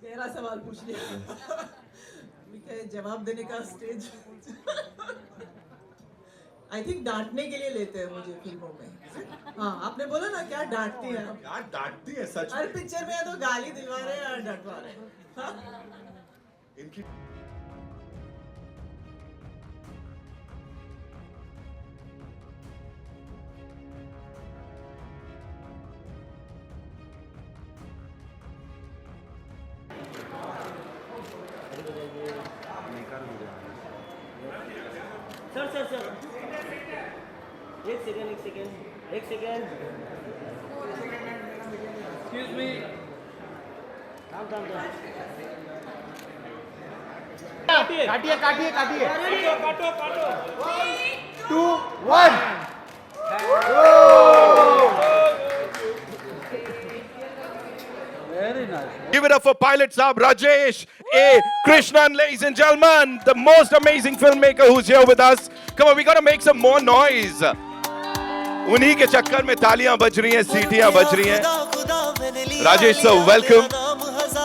गहरा सवाल पूछ लिया। अभी क्या जवाब देने का स्टेज। आई थिंक डांटने के लिए लेते हैं मुझे फिल्मों में। हाँ, आपने बोला ना क्या डांटती है आप। क्या डांटती है सच हर में पिक्चर में या तो गाली दिलवा रहे हैं या डटवा रहे हैं। हाँ? इनकी सर एक सेकेंड एक्सक्यूज मी काम काटिए काटो 2 1 very nice Give it up for pilot Saab Rajesh A. Krishnan, ladies and gentlemen, the most amazing filmmaker who's here with us. Come on, we gotta make some more noise. उन्हीं के चक्कर में तालियां बज रही हैं, सीटियां बज रही हैं. Rajesh sir, welcome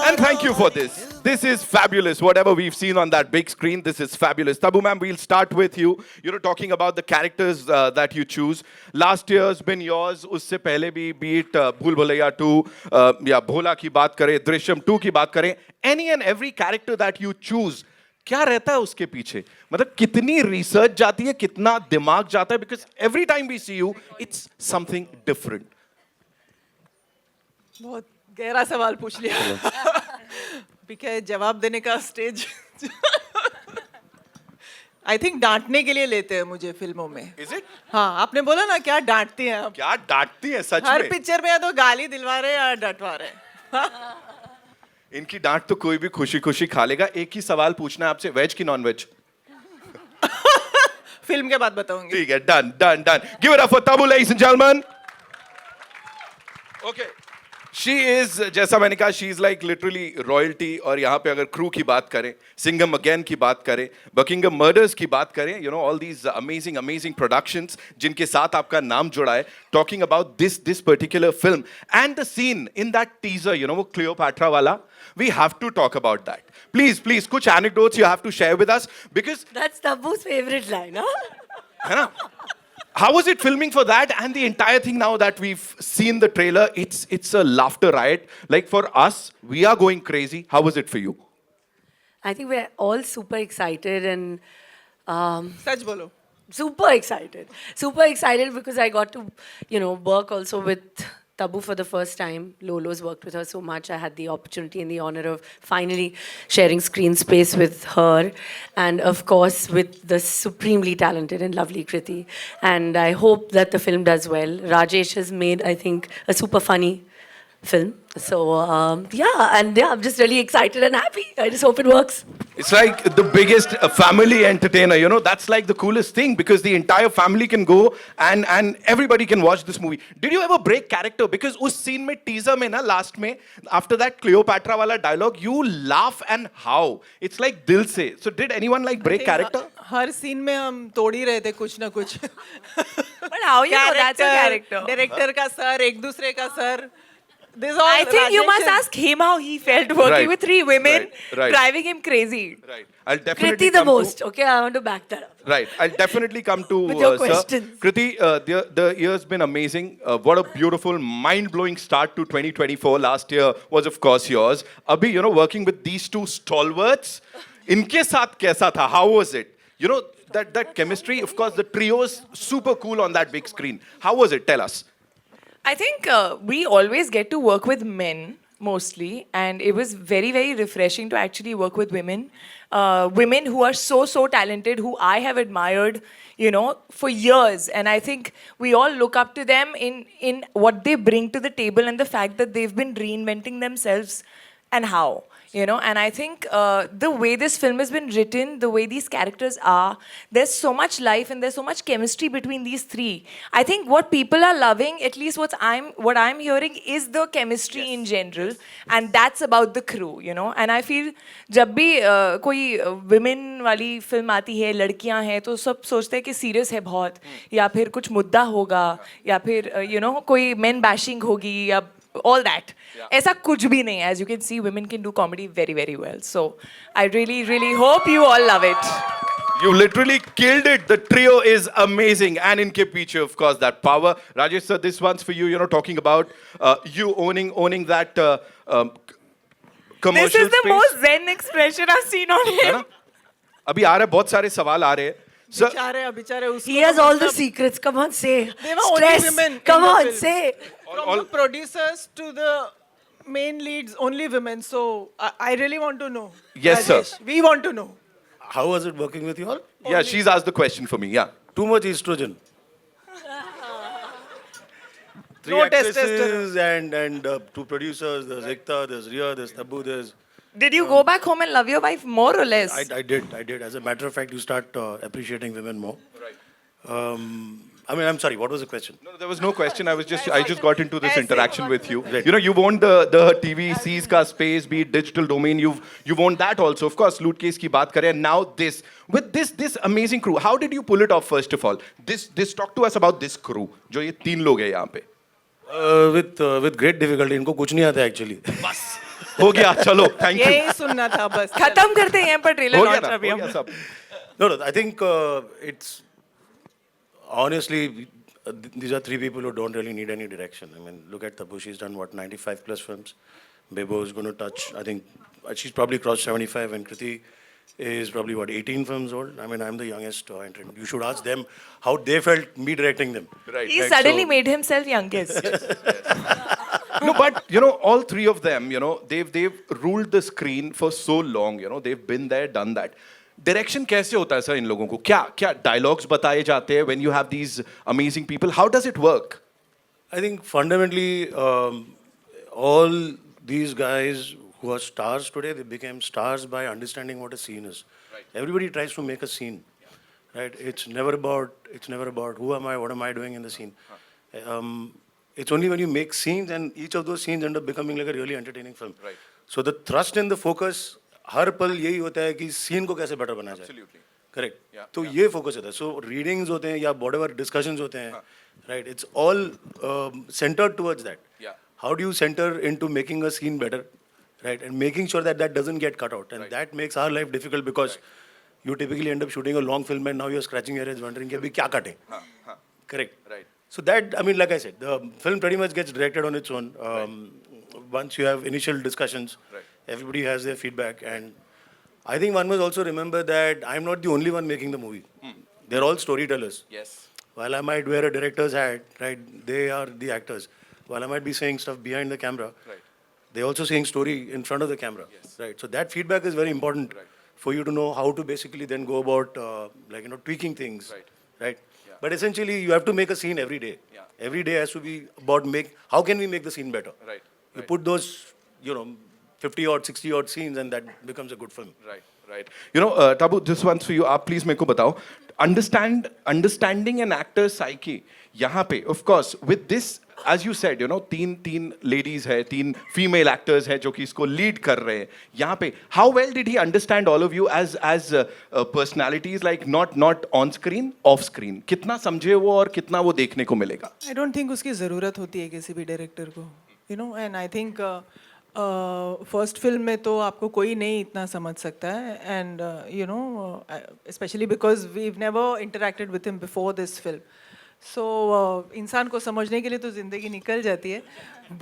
and thank you for this. This is fabulous. Whatever we've seen on that big screen, this is fabulous. Tabu ma'am, we'll start with you. You're talking about the characters that you choose. Last year's been yours. उससे पहले भी, be it भूल भुलैया 2 या भोला की बात करें, दृश्यम 2 की बात करें, any and every character that you choose, क्या रहता है उसके पीछे? मतलब कितनी रिसर्च जाती है, कितना दिमाग जाता है? Because every time we see you, it's something different. बहुत गहरा सवाल पूछ लिया। अभी क्या जवाब देने का स्टेज। आई थिंक डांटने के लिए लेते हैं मुझे फिल्मों में। Is it? हाँ, आपने बोला ना क्या डांटती हैं आप। क्या डांटती है सच हर में? पिक्चर में या तो गाली दिलवा रहे हैं या डटवा रहे हैं। इनकी डांट तो कोई भी खुशी खुशी खा लेगा. एक ही सवाल पूछना है आपसे, वेज की नॉन वेज? फिल्म के बाद बताऊंगी। ठीक है, done. Give it up for Tabu, ladies and gentlemen. Okay. She is, जैसा मैंने कहा, she is like literally royalty. और यहाँ पे अगर क्रू की बात करें, सिंघम अगेन की बात करें, बकिंगम मर्डर्स की बात करें, you know all these amazing productions जिनके साथ आपका नाम जुड़ा है. Talking about this particular film and the scene in that teaser, you know वो Cleopatra वाला, we have to talk about that. Please, कुछ anecdotes you have to share with us because That's Tabu's favorite line, huh? है ना? How was it filming for that and the entire thing? Now that we've seen the trailer, it's a laughter riot. Like for us, we are going crazy. How was it for you? I think we're all super excited and सच बोलो। super excited. Super excited because I got to, work also with Tabu for the first time. Lolo's worked with her so much. I had the opportunity and the honor of finally sharing screen space with her. And of course, with the supremely talented and lovely Kriti. And I hope that the film does well. Rajesh has made, I think, a super funny film. So, I'm just really excited and happy. I just hope it works. It's like the biggest family entertainer, you know. That's like the coolest thing because the entire family can go and everybody can watch this movie. Did you ever break character? Because उस scene में teaser में ना last में after that Cleopatra वाला dialogue, you laugh and how. It's like दिल से. So did anyone like break character? Her scene में हम तोड़ ही रहे थे कुछ ना कुछ। But how you know that's a character? Director का सर, एक दूसरे का sir. I think you must ask him how he felt working Right. with 3 women Right. driving him crazy. Right. I'll definitely Kriti the come to- most. Okay, I want to back that up. Right. I'll definitely come to With your sir. questions. Kriti, the year's been amazing. What a beautiful, mind-blowing start to 2024. Last year was, of course, yours. Abhi, working with these two stalwarts, इनके साथ कैसा था? How was it? That chemistry, of course, the trio's super cool on that big screen. How was it? Tell us. I think we always get to work with men mostly, and it was very, very refreshing to actually work with women. Women who are so talented, who I have admired, for years. And I think we all look up to them in what they bring to the table and the fact that they've been reinventing themselves and how. And I think the way this film has been written, the way these characters are, there's so much life and there's so much chemistry between these three. I think what people are loving, at least what I'm hearing, is the chemistry in general, and that's about the crew, And I feel जब भी कोई women वाली film आती है, लड़कियां हैं, तो सब सोचते हैं कि serious है बहुत, या फिर कुछ मुद्दा होगा, या फिर कोई men bashing होगी, या all that. ऐसा कुछ भी नहीं है. As you can see, women can do comedy very, very well. So I really, really hope you all love it. You literally killed it. The trio is amazing. And in ke piche, of course, that power. Rajesh sir, this one's for you. You know, talking about you owning that commercial This is the space. most zen expression I've seen on है him. ना? अभी आ रहे बहुत सारे सवाल आ रहे हैं. Sir, बेचारे उसको He has तो all the मतलब- secrets. Come on, say. They were only Stress. women in Come the on, film. say. From the producers to the main leads, only women. So I really want to know. Yes, sir. Rajesh, we want to know. How was it working with you all? yeah, she's asked the question for me. Yeah. Too much estrogen. Three No actresses and two producers. There's Ekta, there's Ria, there's Tabu, there's... Did you go back home and love your wife more or less? I did. As a matter of fact, you start appreciating women more. Right. I mean, I'm sorry, what was the question? No, there was no question. I just got into this ऐसे interaction with you. Right. You know, you've owned the TV C's ka space, be it digital domain. You've owned that also. Of course, loot case ki baat kare. And now this with this amazing crew. How did you pull it off? First of all, this talk to us about this crew. जो ये तीन लोग हैं यहाँ पे. With great difficulty. इनको कुछ नहीं आता actually. बस हो गया. चलो, thank you. यही सुनना था बस. खत्म करते हैं यहाँ पर ट्रेलर हो गया लॉन्च ना, अभी हो हम. गया सब. No, I think it's honestly these are three people who don't really need any direction. I mean, look at Tabu. She's done what 95 plus films. Bebo is going to touch. I think she's probably crossed 75, and Kriti is probably what 18 films old. I mean, I'm the youngest entrant. You should ask them how they felt me directing them. Right. He right. suddenly So- made himself youngest. No, but you know, all three of them, you know, they've ruled the screen for so long. You know, they've been there, done that. Direction कैसे होता है sir इन लोगों को? क्या dialogues बताए जाते हैं when you have these amazing people? How does it work? I think fundamentally, all these guys who are stars today, they became stars by understanding what a scene is. Right. Everybody tries to make a scene, right? It's never about who am I, what am I doing in the scene. It's only when you make scenes and each of those scenes end up becoming like a really entertaining film. Right. So the thrust and the focus हर पल यही होता है कि scene को कैसे better बनाया जाए. Absolutely. Correct. Yeah, तो ये फोकस होता है. सो रीडिंग्स होते हैं या whatever discussions होते हैं, right, it's all centered towards that. Yeah. How do you center into making a scene better, right, and making sure that that doesn't get cut out, and that makes our life difficult because you typically end up shooting a long film and now you're scratching your head wondering कि अभी क्या काटें. Correct. Right. So that, I mean, like I said, the film pretty much gets directed on its own. Once you have initial discussions, everybody has their feedback, and I think one must also remember that I'm not the only one making the movie. They're all storytellers. Yes. While I might wear a director's hat, right, they are the actors. While I might be saying stuff behind the camera, they're also saying story in front of the camera, right? So that feedback is very important for you to know how to basically then go about, tweaking things, right? But essentially, you have to make a scene every day. Yeah. Every day has to be about how can we make the scene better? Right. You put those, 50 odd, 60 odd scenes, and that becomes a good film. Right. You know, Tabu, this one's for you. आप please मेरे को बताओ. Understanding an actor's psyche. यहाँ पे, of course, with this, as you said, तीन ladies है, तीन female actors है जो कि इसको lead कर रहे हैं. यहाँ पे, how well did he understand all of you as personalities, like not on screen, off screen? कितना समझे वो और कितना वो देखने को मिलेगा? I don't think उसकी ज़रूरत होती है किसी भी डायरेक्टर को, and I think first film में तो आपको कोई नहीं इतना समझ सकता है, and specially because we've never interacted with him before this film. So इंसान को समझने के लिए तो ज़िंदगी निकल जाती है,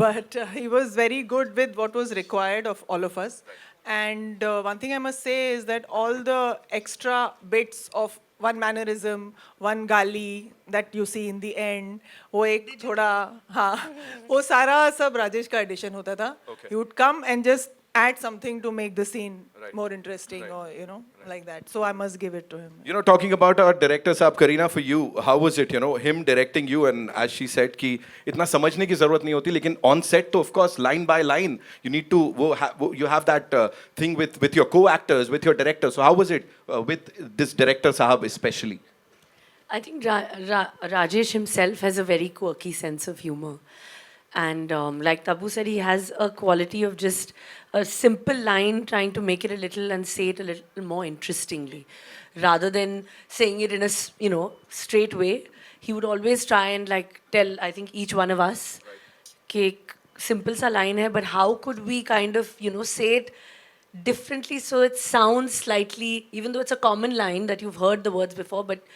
but he was very good with what was required of all of us. And one thing I must say is that all the extra bits of one mannerism, one gali that you see in the end, वो एक थोड़ा वो सारा सब राजेश का addition होता था. He would come and just add something to make the scene more interesting, or like that. So I must give it to him. Talking about our director साहब, Kareena, for you, how was it, him directing you? And as she said कि इतना समझने की ज़रूरत नहीं होती, लेकिन on set तो of course line by line you need to you have that thing with your co-actors, with your director. So how was it with this director साहब especially? I think Rajesh himself has a very quirky sense of humor. And like Tabu said, he has a quality of just a simple line, trying to make it a little and say it a little more interestingly. Rather than saying it in a, straight way, he would always try and tell, I think, each one of us, कि simple sa line hai, but how could we kind of, say it differently so it sounds slightly, even though it's a common line that you've heard the words before, but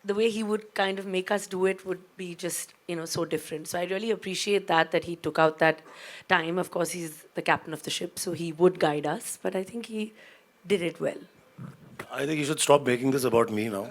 the way he would kind of make us do it would be just, so different. So I really appreciate that he took out that time. Of course, he's the captain of the ship, so he would guide us, but I think he did it well. I think you should stop making this about me now.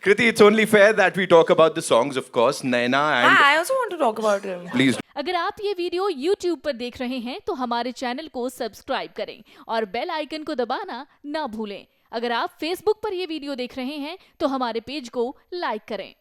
Kriti, it's only fair that we talk about the songs, of course. Naina and I also want to talk about him. please. अगर आप ये video YouTube पर देख रहे हैं तो हमारे channel को सब्सक्राइब करें और बेल आइकन को दबाना ना भूलें। अगर आप Facebook पर ये वीडियो देख रहे हैं तो हमारे पेज को लाइक करें।